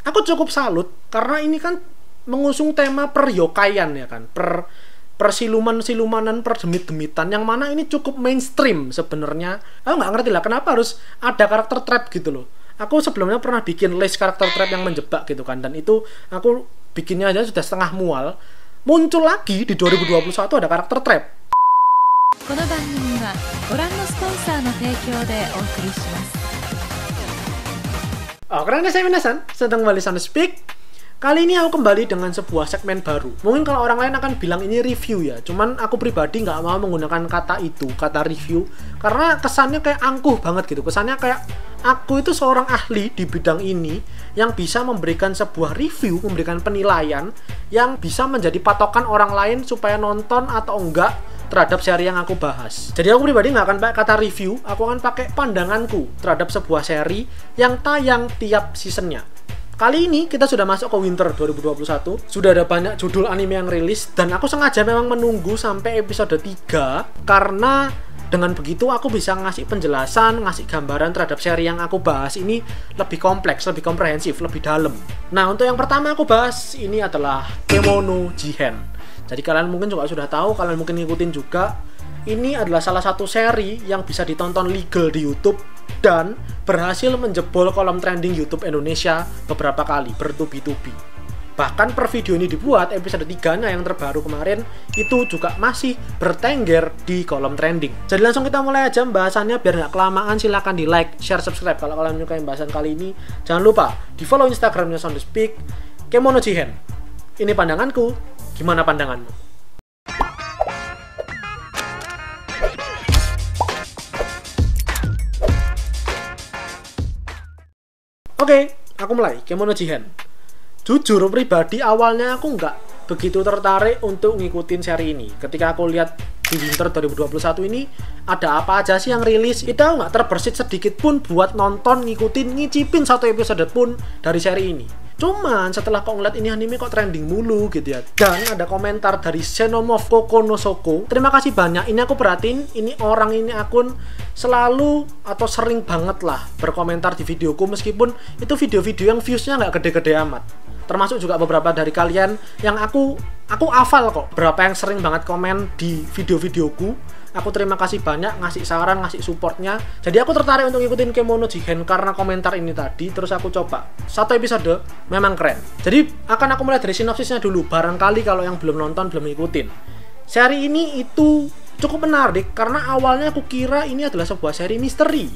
aku cukup salut karena ini kan mengusung tema peryokaian ya kan, persiluman-silumanan, perdemit-demitan, yang mana ini cukup mainstream sebenarnya. Aku nggak ngerti lah kenapa harus ada karakter trap gitu loh. Aku sebelumnya pernah bikin list karakter trap yang menjebak gitu kan, dan itu aku bikinnya aja sudah setengah mual. Muncul lagi di 2021 ada karakter trap. この番組はご覧のスポンサーの提供でお送りします。 Karena saya minasan, sedang kembali Sound Speak. Kali ini aku kembali dengan sebuah segmen baru. Mungkin kalau orang lain akan bilang ini review ya, cuman aku pribadi nggak mau menggunakan kata itu, kata review, karena kesannya kayak angkuh banget gitu. Kesannya kayak aku itu seorang ahli di bidang ini yang bisa memberikan sebuah review, memberikan penilaian yang bisa menjadi patokan orang lain supaya nonton atau enggak terhadap seri yang aku bahas. Jadi aku pribadi nggak akan pakai kata review, aku akan pakai pandanganku terhadap sebuah seri yang tayang tiap seasonnya. Kali ini kita sudah masuk ke winter 2021, sudah ada banyak judul anime yang rilis, dan aku sengaja memang menunggu sampai episode 3 karena dengan begitu aku bisa ngasih penjelasan, ngasih gambaran terhadap seri yang aku bahas ini lebih kompleks, lebih komprehensif, lebih dalam. Nah, untuk yang pertama aku bahas ini adalah Kemono Jihen. Jadi kalian mungkin juga sudah tahu, kalian mungkin ngikutin juga. Ini adalah salah satu seri yang bisa ditonton legal di YouTube dan berhasil menjebol kolom trending YouTube Indonesia beberapa kali bertubi-tubi. Bahkan per video ini dibuat, episode 3-nya yang terbaru kemarin itu juga masih bertengger di kolom trending. Jadi langsung kita mulai aja pembahasannya biar nggak kelamaan. Silahkan di like, share, subscribe kalau kalian menyukai pembahasan kali ini. Jangan lupa di follow Instagramnya Sound Speak, Kemono Jihen. Ini pandanganku, gimana pandanganmu? Oke, aku mulai. Kemono Jihen. Jujur pribadi awalnya aku nggak begitu tertarik untuk ngikutin seri ini. Ketika aku lihat di winter 2021 ini ada apa aja sih yang rilis, itu nggak terbersit sedikit pun buat nonton, ngikutin, ngicipin satu episode pun dari seri ini. Cuman setelah kok ngeliat ini anime kok trending mulu gitu ya, dan ada komentar dari Xenomorph Kokonosoko. Terima kasih banyak, ini aku perhatiin, ini orang, ini akun selalu atau sering banget lah berkomentar di videoku, meskipun itu video-video yang viewsnya nggak gede-gede amat. Termasuk juga beberapa dari kalian yang aku hafal kok berapa yang sering banget komen di video-videoku. Aku terima kasih banyak ngasih saran, ngasih supportnya. Jadi aku tertarik untuk ngikutin Kemono Jihen karena komentar ini tadi. Terus aku coba satu episode, memang keren. Jadi akan aku mulai dari sinopsisnya dulu, barangkali kalau yang belum nonton, belum ngikutin. Seri ini itu cukup menarik karena awalnya aku kira ini adalah sebuah seri misteri.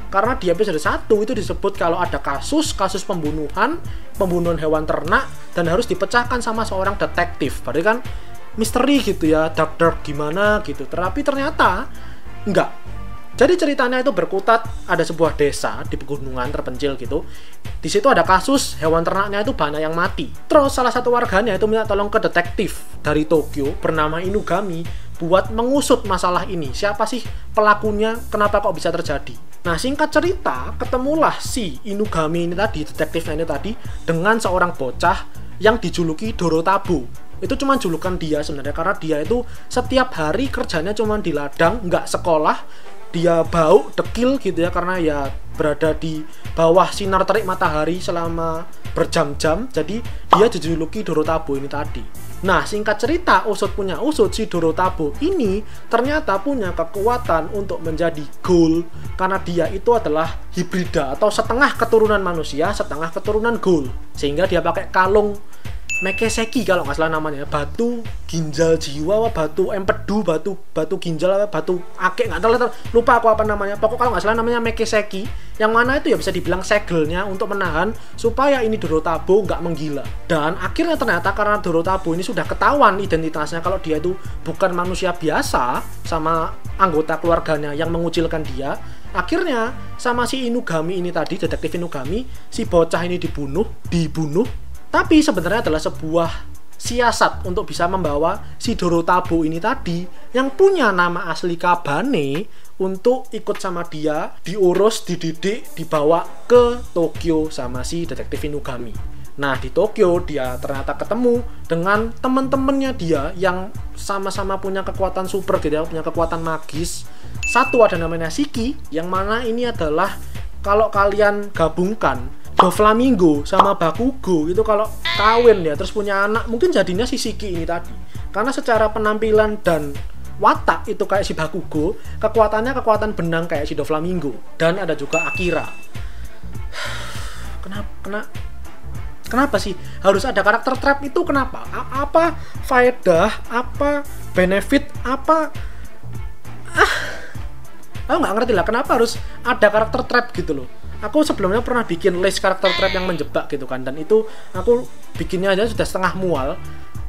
Karena di episode 1 itu disebut kalau ada kasus pembunuhan hewan ternak, dan harus dipecahkan sama seorang detektif. Berarti kan misteri gitu ya, dark gimana gitu. Tapi ternyata enggak. Jadi ceritanya itu berkutat, ada sebuah desa di pegunungan terpencil gitu. Di situ ada kasus hewan ternaknya itu banyak yang mati. Terus salah satu warganya itu minta tolong ke detektif dari Tokyo bernama Inugami buat mengusut masalah ini. Siapa sih pelakunya? Kenapa kok bisa terjadi? Nah, singkat cerita, ketemulah si Inugami ini tadi, detektifnya ini tadi, dengan seorang bocah yang dijuluki Dorotabo. Itu cuma julukan dia sebenarnya, karena dia itu setiap hari kerjanya cuma di ladang, nggak sekolah. Dia bau, dekil gitu ya, karena ya berada di bawah sinar terik matahari selama berjam-jam. Jadi dia dijuluki Dorotabo ini tadi. Nah, singkat cerita, usut punya usut, si Dorotabo ini ternyata punya kekuatan untuk menjadi ghoul, karena dia itu adalah hibrida atau setengah keturunan manusia, setengah keturunan ghoul. Sehingga dia pakai kalung Mekeseki kalau nggak salah namanya, batu ginjal jiwa, batu empedu, batu ginjal, batu akek, nggak tahu, lupa aku apa namanya. Pokok kalau nggak salah namanya Mekeseki, yang mana itu ya bisa dibilang segelnya untuk menahan supaya ini Dorotabo nggak menggila. Dan akhirnya ternyata karena Dorotabo ini sudah ketahuan identitasnya kalau dia itu bukan manusia biasa sama anggota keluarganya yang mengucilkan dia, akhirnya sama si Inugami ini tadi, detektif Inugami, si bocah ini dibunuh. Tapi sebenarnya adalah sebuah siasat untuk bisa membawa si Dorotabo ini tadi yang punya nama asli Kabane untuk ikut sama dia, diurus, dididik, dibawa ke Tokyo sama si detektif Inugami. Nah, di Tokyo dia ternyata ketemu dengan teman-temannya dia yang sama-sama punya kekuatan super gitu ya, punya kekuatan magis. Satu ada namanya Shiki, yang mana ini adalah kalau kalian gabungkan Doflamingo sama Bakugo itu kalau kawin ya terus punya anak mungkin jadinya si Shiki ini tadi. Karena secara penampilan dan watak itu kayak si Bakugo, kekuatannya kekuatan benang kayak si Doflamingo, dan ada juga Akira. Kenapa sih harus ada karakter trap itu? Kenapa? Apa faedah? Apa benefit? Aku nggak ngerti lah kenapa harus ada karakter trap gitu loh. Aku sebelumnya pernah bikin list karakter trap yang menjebak gitu kan, dan itu aku bikinnya aja sudah setengah mual.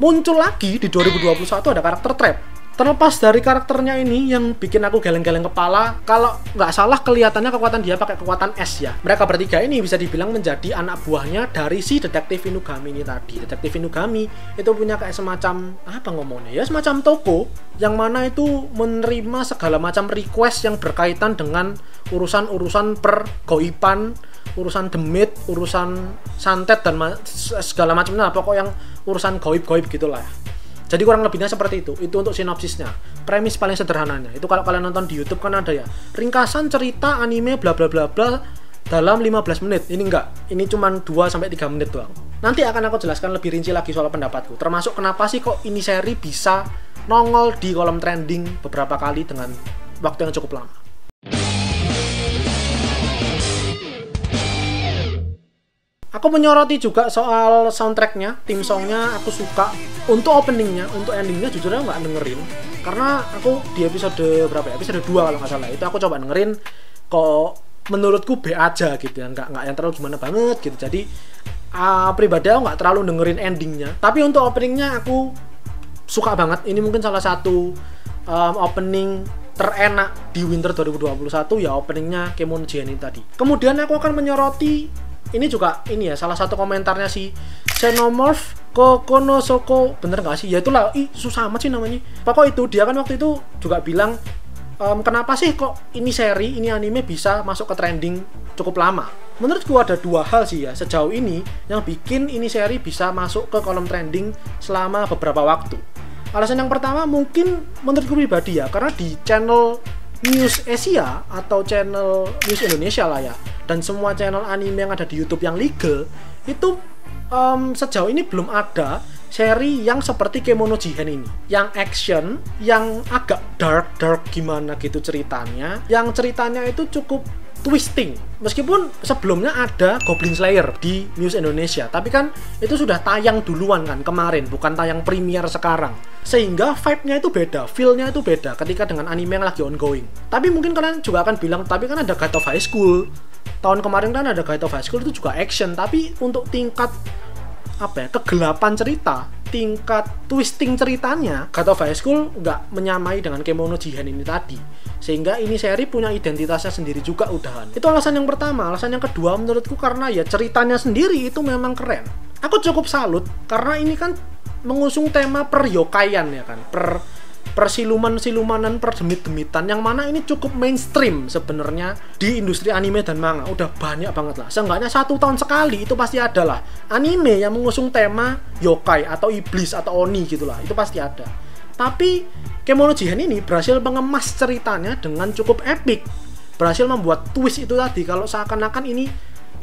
Muncul lagi di 2021 ada karakter trap. Terlepas dari karakternya ini yang bikin aku geleng-geleng kepala, kalau nggak salah kelihatannya kekuatan dia pakai kekuatan es ya. Mereka bertiga ini bisa dibilang menjadi anak buahnya dari si detektif Inugami ini tadi. Detektif Inugami itu punya kayak semacam, apa ngomongnya ya, semacam toko yang mana itu menerima segala macam request yang berkaitan dengan urusan-urusan pergoipan, urusan demit, urusan santet, dan segala macamnya, pokok yang urusan goib-goib gitulah. Jadi kurang lebihnya seperti itu. Itu untuk sinopsisnya. Premis paling sederhananya. Itu kalau kalian nonton di YouTube kan ada ya. Ringkasan cerita anime bla bla bla bla dalam 15 menit. Ini enggak. Ini cuma 2 sampai 3 menit doang. Nanti akan aku jelaskan lebih rinci lagi soal pendapatku. Termasuk kenapa sih kok ini seri bisa nongol di kolom trending beberapa kali dengan waktu yang cukup lama. Aku menyoroti juga soal soundtracknya, theme songnya aku suka. Untuk openingnya, untuk endingnya jujur aja nggak dengerin. Karena aku di episode berapa ya? Episode 2 kalau nggak salah. Itu aku coba dengerin, kok menurutku B aja gitu ya. Nggak yang terlalu gimana banget gitu. Jadi pribadi aku nggak terlalu dengerin endingnya. Tapi untuk openingnya aku suka banget. Ini mungkin salah satu opening terenak di Winter 2021 ya, openingnya Kemono Jihen ini tadi. Kemudian aku akan menyoroti ini juga, ini ya, salah satu komentarnya si Xenomorph Kokonosoko, bener gak sih? Ya itulah, susah amat sih namanya. Pokok itu, dia kan waktu itu juga bilang, kenapa sih kok ini seri, ini anime bisa masuk ke trending cukup lama? Menurutku ada 2 hal sih ya, sejauh ini, yang bikin ini seri bisa masuk ke kolom trending selama beberapa waktu. Alasan yang pertama mungkin menurutku pribadi ya, karena di channel News Asia atau channel News Indonesia lah ya, dan semua channel anime yang ada di YouTube yang legal itu sejauh ini belum ada seri yang seperti Kemono Jihen ini, yang action, yang agak dark gimana gitu ceritanya, yang ceritanya itu cukup twisting. Meskipun sebelumnya ada Goblin Slayer di News Indonesia, tapi kan itu sudah tayang duluan kan kemarin, bukan tayang premier sekarang. Sehingga vibe-nya itu beda, feel-nya itu beda ketika dengan anime yang lagi ongoing. Tapi mungkin kalian juga akan bilang, tapi kan ada God of High School. Tahun kemarin kan ada God of High School, itu juga action, tapi untuk tingkat kegelapan cerita, tingkat twisting ceritanya, God of High School nggak menyamai dengan Kemono Jihen ini tadi. Sehingga ini seri punya identitasnya sendiri juga udahan. Itu alasan yang pertama. Alasan yang kedua menurutku karena ya ceritanya sendiri itu memang keren. Aku cukup salut karena ini kan mengusung tema per-yokaian ya kan, persiluman-silumanan, perdemit-demitan, yang mana ini cukup mainstream sebenarnya di industri anime dan manga. Udah banyak banget lah, seenggaknya 1 tahun sekali itu pasti ada lah anime yang mengusung tema yokai atau iblis atau oni gitulah, itu pasti ada. Tapi Kemono Jihen ini berhasil mengemas ceritanya dengan cukup epic, berhasil membuat twist itu tadi, kalau seakan-akan ini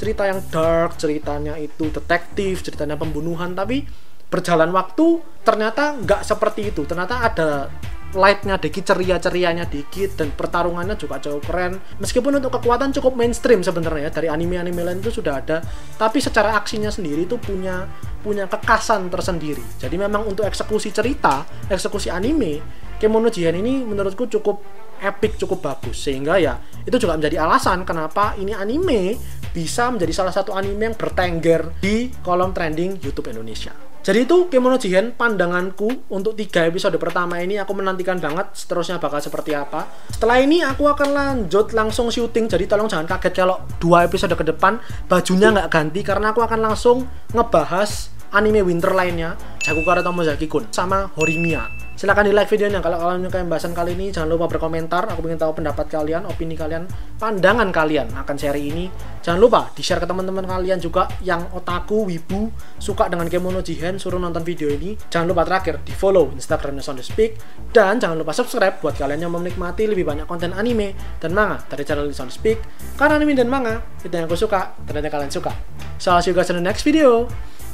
cerita yang dark, ceritanya itu detektif, ceritanya pembunuhan, tapi berjalan waktu ternyata nggak seperti itu. Ternyata ada lightnya dikit, ceria-cerianya dikit, dan pertarungannya juga cukup keren. Meskipun untuk kekuatan cukup mainstream sebenarnya, dari anime-anime lain itu sudah ada, tapi secara aksinya sendiri itu punya kekasan tersendiri. Jadi memang untuk eksekusi cerita, eksekusi anime, Kemono Jihen ini menurutku cukup epic, cukup bagus. Sehingga ya itu juga menjadi alasan kenapa ini anime bisa menjadi salah satu anime yang bertengger di kolom trending YouTube Indonesia. Jadi itu Kemono Jihen pandanganku untuk 3 episode pertama ini. Aku menantikan banget seterusnya bakal seperti apa. Setelah ini aku akan lanjut langsung syuting, jadi tolong jangan kaget kalau 2 episode ke depan bajunya nggak ganti, karena aku akan langsung ngebahas anime winter lainnya, Jakukara Tomozaki-kun sama Horimiya. Silahkan di like videonya kalau kalian menyukai pembahasan kali ini. Jangan lupa berkomentar, aku ingin tahu pendapat kalian, opini kalian, pandangan kalian akan seri ini. Jangan lupa di share ke teman-teman kalian juga yang otaku, wibu, suka dengan Kemono Jihen, suruh nonton video ini. Jangan lupa terakhir di follow Instagramnya Soundspeak, dan jangan lupa subscribe buat kalian yang menikmati lebih banyak konten anime dan manga dari channel Soundspeak. Karena anime dan manga itu yang aku suka, ternyata kalian suka. So I'll see you guys in the next video.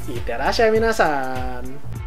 Itterasshai minasan.